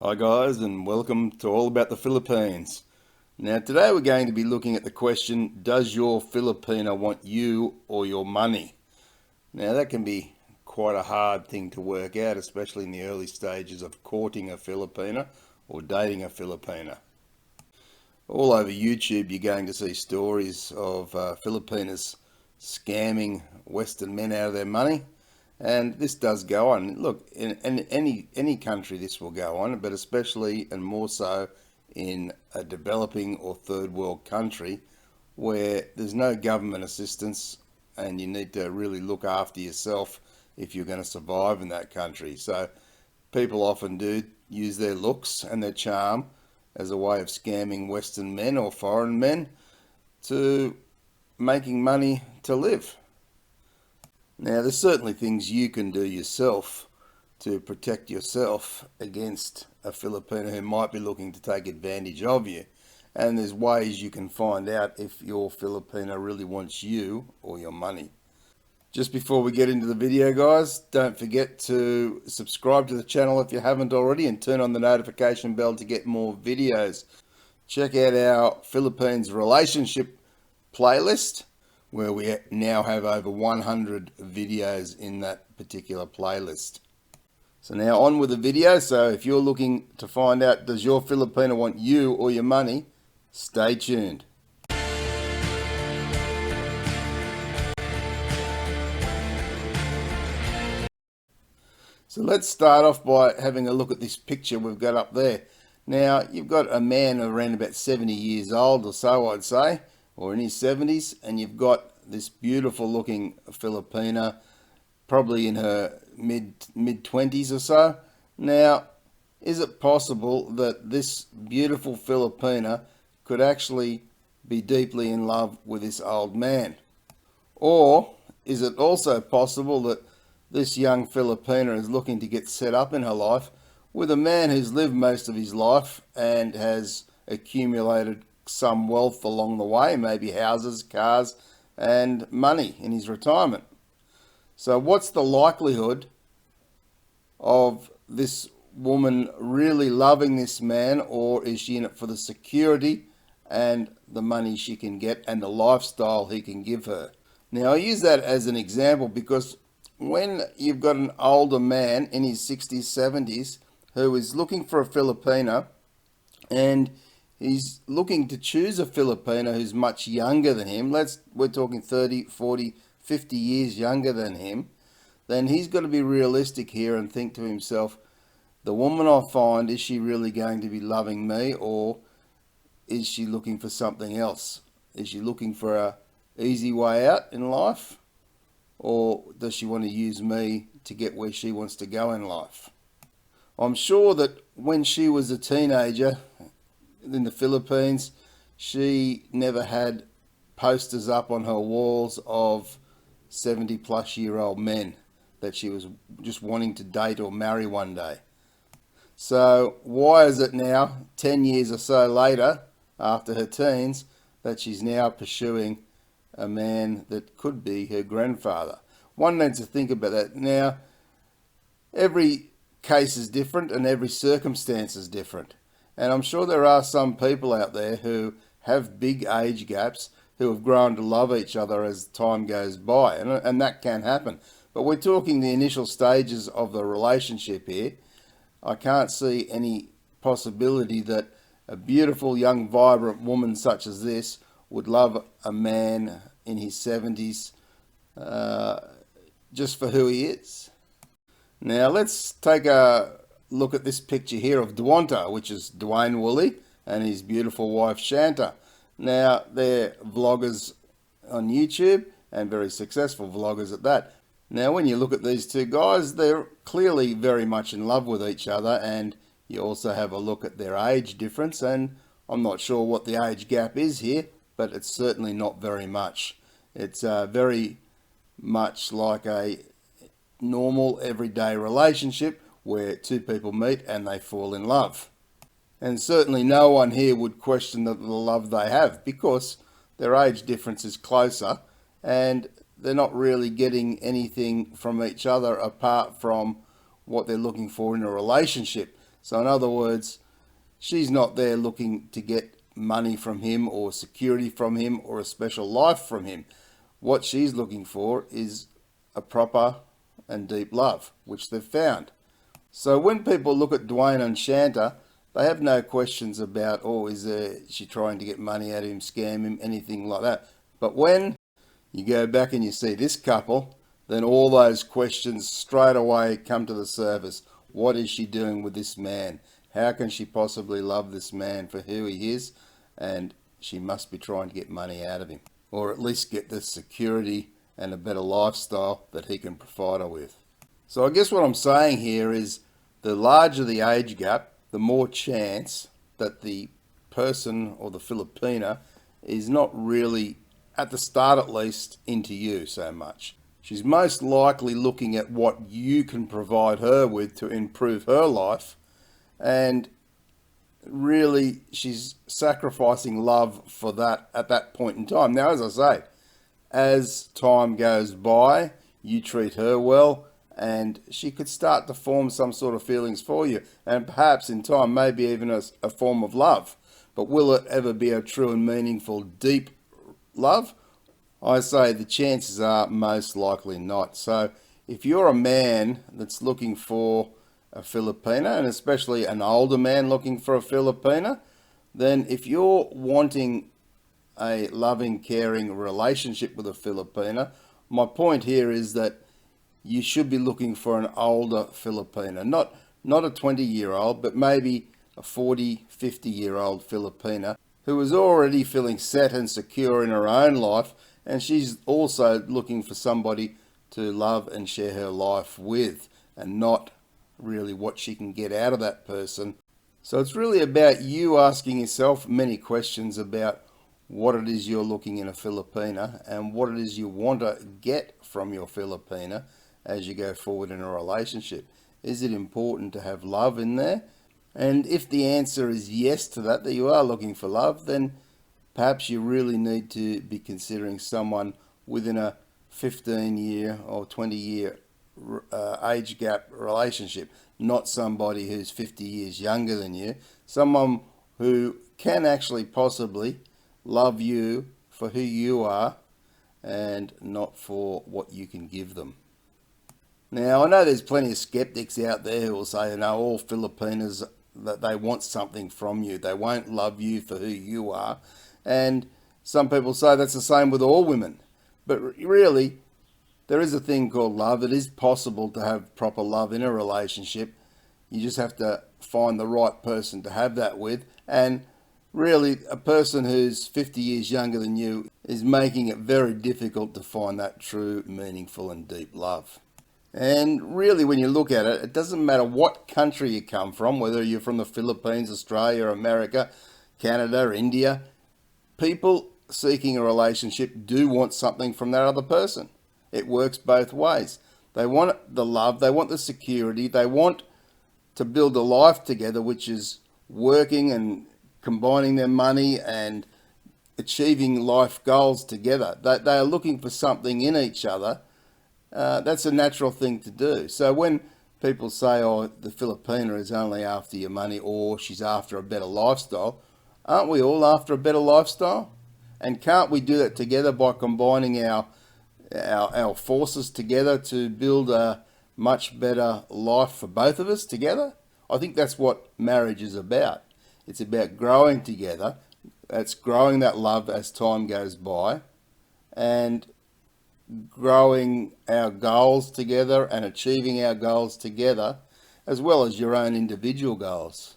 Hi guys, and welcome to All About the Philippines. Now today we're going to be looking at the question, does your Filipino want you or your money? Now that can be quite a hard thing to work out, especially in the early stages of courting a Filipina or dating a Filipina. All over YouTube you're going to see stories of Filipinas scamming Western men out of their money. And this does go on. Look, in any country this will go on, but especially and more so in a developing or third world country where there's no government assistance and you need to really look after yourself if you're going to survive in that country. So people often do use their looks and their charm as a way of scamming Western men or foreign men to making money to live. Now, there's certainly things you can do yourself to protect yourself against a Filipino who might be looking to take advantage of you. And there's ways you can find out if your Filipino really wants you or your money. Just before we get into the video, guys, don't forget to subscribe to the channel if you haven't already and turn on the notification bell to get more videos. Check out our Philippines relationship playlist, where we now have over 100 videos in that particular playlist. So now on with the video. So if you're looking to find out, does your Filipino want you or your money, stay tuned. So let's start off by having a look at this picture we've got up there. Now you've got a man around about 70 years old or so, I'd say, or in his 70s, and you've got this beautiful looking Filipina, probably in her mid 20s or so. Now, is it possible that this beautiful Filipina could actually be deeply in love with this old man? Or is it also possible that this young Filipina is looking to get set up in her life with a man who's lived most of his life and has accumulated some wealth along the way, maybe houses, cars, and money in his retirement? So what's the likelihood of this woman really loving this man, or is she in it for the security and the money she can get and the lifestyle he can give her? Now I use that as an example because when you've got an older man in his 60s, 70s who is looking for a Filipina, and he's looking to choose a Filipino who's much younger than him, we're talking 30, 40, 50 years younger than him, then he's got to be realistic here and think to himself, the woman I find, is she really going to be loving me, or is she looking for something else? Is she looking for a easy way out in life, or does she want to use me to get where she wants to go in life? I'm sure that when she was a teenager in the Philippines, she never had posters up on her walls of 70-plus-year-old men that she was just wanting to date or marry one day. So why is it now, 10 years or so later, after her teens, that she's now pursuing a man that could be her grandfather? One needs to think about that. Now, every case is different and every circumstance is different. And I'm sure there are some people out there who have big age gaps who have grown to love each other as time goes by, and that can happen. But we're talking the initial stages of the relationship here. I can't see any possibility that a beautiful, young, vibrant woman such as this would love a man in his 70s just for who he is. Now let's take a look at this picture here of Dwanta, which is Dwayne Woolley and his beautiful wife Shanta. Now they're vloggers on YouTube and very successful vloggers at that. Now when you look at these two guys, they're clearly very much in love with each other, and you also have a look at their age difference, and I'm not sure what the age gap is here, but it's certainly not very much. It's very much like a normal everyday relationship where two people meet and they fall in love. And certainly no one here would question the love they have, because their age difference is closer and they're not really getting anything from each other apart from what they're looking for in a relationship. So in other words, she's not there looking to get money from him or security from him or a special life from him. What she's looking for is a proper and deep love, which they've found. So when people look at Dwayne and Shanta, they have no questions about, oh, is she trying to get money out of him, scam him, anything like that. But when you go back and you see this couple, then all those questions straight away come to the surface. What is she doing with this man? How can she possibly love this man for who he is? And she must be trying to get money out of him, or at least get the security and a better lifestyle that he can provide her with. So I guess what I'm saying here is the larger the age gap, the more chance that the person or the Filipina is not really, at the start at least, into you so much. She's most likely looking at what you can provide her with to improve her life, and really she's sacrificing love for that at that point in time. Now, as I say, as time goes by, you treat her well, and she could start to form some sort of feelings for you, and perhaps in time maybe even a form of love. But will it ever be a true and meaningful, deep love? I say the chances are most likely not. So if you're a man that's looking for a Filipina, and especially an older man looking for a Filipina, then if you're wanting a loving, caring relationship with a Filipina, my point here is that you should be looking for an older Filipina, not a 20-year-old, but maybe a 40, 50-year-old Filipina who is already feeling set and secure in her own life, and she's also looking for somebody to love and share her life with, and not really what she can get out of that person. So it's really about you asking yourself many questions about what it is you're looking in a Filipina and what it is you want to get from your Filipina as you go forward in a relationship. Is it important to have love in there? And if the answer is yes to that you are looking for love, then perhaps you really need to be considering someone within a 15-year or 20-year age gap relationship, not somebody who's 50 years younger than you, someone who can actually possibly love you for who you are and not for what you can give them. Now, I know there's plenty of skeptics out there who will say, all Filipinas, that they want something from you. They won't love you for who you are. And some people say that's the same with all women. But really, there is a thing called love. It is possible to have proper love in a relationship. You just have to find the right person to have that with. And really, a person who's 50 years younger than you is making it very difficult to find that true, meaningful and deep love. And really, when you look at it, it doesn't matter what country you come from, whether you're from the Philippines, Australia, America, Canada, India. People seeking a relationship do want something from that other person. It works both ways. They want the love, they want the security, they want to build a life together, which is working and combining their money and achieving life goals together. They are looking for something in each other. That's a natural thing to do. So when people say, the Filipina is only after your money or she's after a better lifestyle, aren't we all after a better lifestyle? And can't we do that together by combining our forces together to build a much better life for both of us together? I think that's what marriage is about. It's about growing together. It's growing that love as time goes by, and growing our goals together and achieving our goals together, as well as your own individual goals.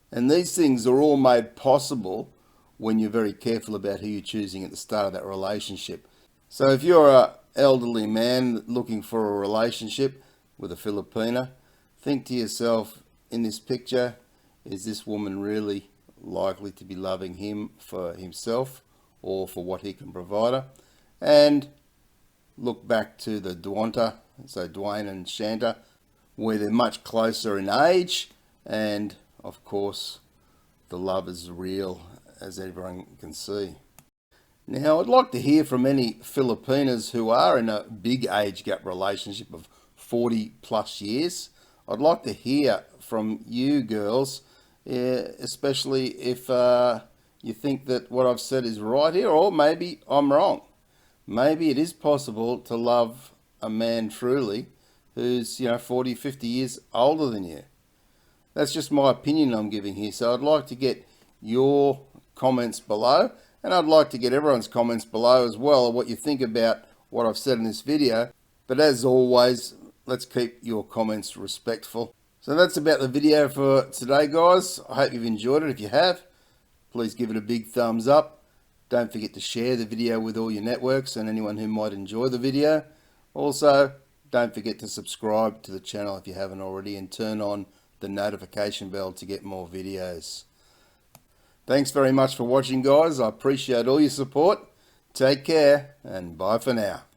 And these things are all made possible when you're very careful about who you're choosing at the start of that relationship. So if you're an elderly man looking for a relationship with a Filipina, think to yourself, in this picture, is this woman really likely to be loving him for himself or for what he can provide her? And look back to the Dwayne and Shanta, where they're much closer in age, and of course the love is real, as everyone can see. Now, I'd like to hear from any Filipinas who are in a big age gap relationship of 40 plus years. I'd like to hear from you girls, especially if you think that what I've said is right here, or maybe I'm wrong. Maybe it is possible to love a man truly who's, 40, 50 years older than you. That's just my opinion I'm giving here. So I'd like to get your comments below, and I'd like to get everyone's comments below as well of what you think about what I've said in this video. But as always, let's keep your comments respectful. So that's about the video for today, guys. I hope you've enjoyed it. If you have, please give it a big thumbs up. Don't forget to share the video with all your networks and anyone who might enjoy the video. Also, don't forget to subscribe to the channel if you haven't already, and turn on the notification bell to get more videos. Thanks very much for watching, guys. I appreciate all your support. Take care, and bye for now.